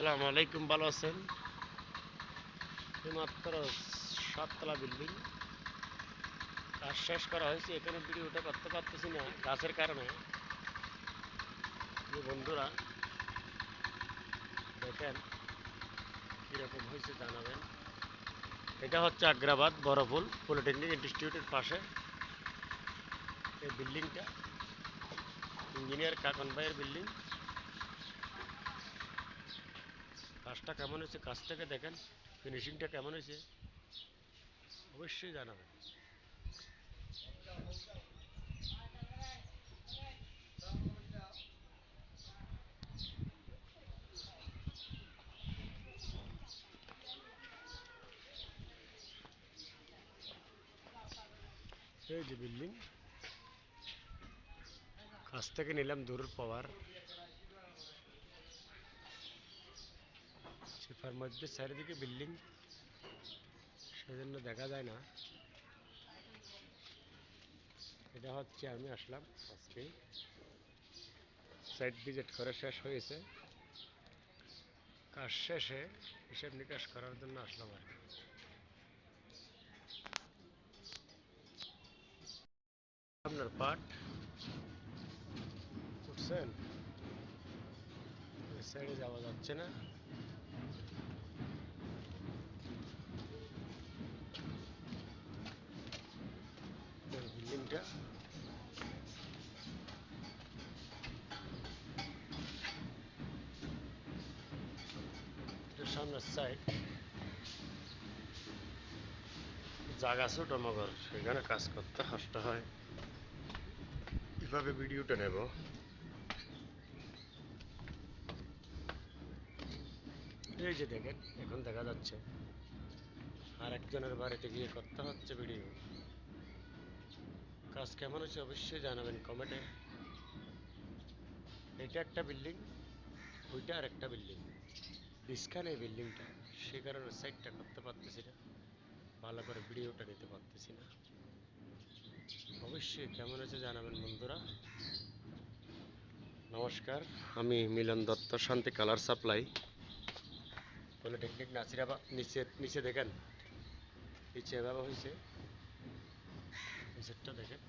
আসসালামু আলাইকুম, ভালো আছেন? মাত্র 7 তলা বিল্ডিং কাজ শেষ করা হয়েছে। এখানে ভিডিওটা করতে পারতেছি না গাছের কারণে। যে বন্ধুরা দেখেন কীরকম হয়েছে জানাবেন। এটা হচ্ছে আগ্রাবাদ বড়ফুল পলিটেকনিক ইনস্টিটিউটের পাশে এই বিল্ডিংটা, ইঞ্জিনিয়ার কাকন ভাইয়ের বিল্ডিং। কাজটা কেমন হয়েছে, কাজ থেকে দেখেন ফিনিশিংটা কেমন হয়েছে অবশ্যই জানাবেন। এই যে বিল্ডিং, কাছ থেকে নিলাম দূরের পাওয়ার। সিফার মধ্যে চারিদিকে বিল্ডিং, সেজন্য দেখা যায় না। এটা হচ্ছে আমি আসলাম আজকে, সাইট ভিজিট করে শেষ হয়েছে। কাজ শেষে হিসাব নিকাশ করার জন্য আসলাম আর কি। আপনার পাট উঠছেন, সাইডে যাওয়া যাচ্ছে না। বিল্ডিংটা সামনের সাইড জায়গা ছোট মগর, সেখানে কাজ করতে কষ্ট হয়। কিভাবে ভিডিওটা নেব, এই যে দেখেন এখন দেখা যাচ্ছে। আর একজনের বাড়িতে গিয়ে করতে হচ্ছে ভিডিও। কাজ কেমন হচ্ছে অবশ্যই জানাবেন কমেন্টে। এটা একটা বিল্ডিং, ওইটা আর একটা বিল্ডিং, ডিসকান এই বিল্ডিংটা, সে কারণে সাইডটা করতে পারতেছি না, ভালো করে ভিডিওটা নিতে পারতেছি না। অবশ্যই কেমন হচ্ছে জানাবেন বন্ধুরা। নমস্কার, আমি মিলন দত্ত, শান্তি কালার সাপ্লাই, পলিটেকনিক নাসিরাবাদ। নিচে নিচে দেখেন, নিচে এভাবে হয়েছে, নিচেরটা দেখেন।